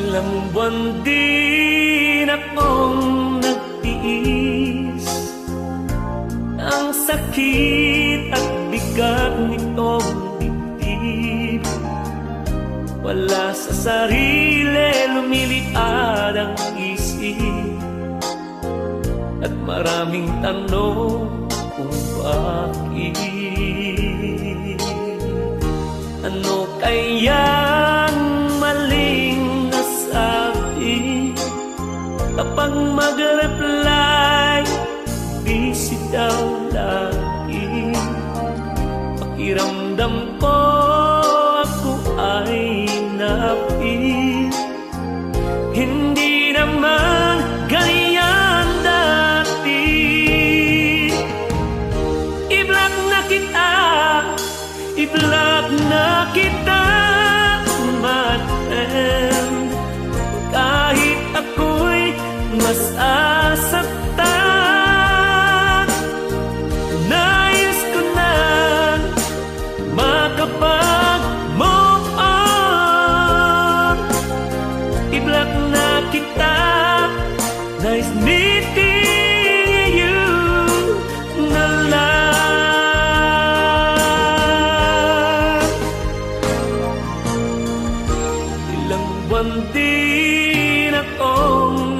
Ilang buwan din akong nagtiis ang sakit at bigat nitong dibdib. Wala sa sarili, lumiliad ang isip, at maraming tanong kung bakit. Ano kayang maling nasabi kapag mag-reply busy daw lagi? Pakiramdam ko ako ay napi, hindi naman ganyan dati. I-block na kita, i-block na kita, my friend. Kahit ako'y masasaktan, nais ko na makapag-move on. I-block na kita, nice meeting you na lang. Ilang buwan din akong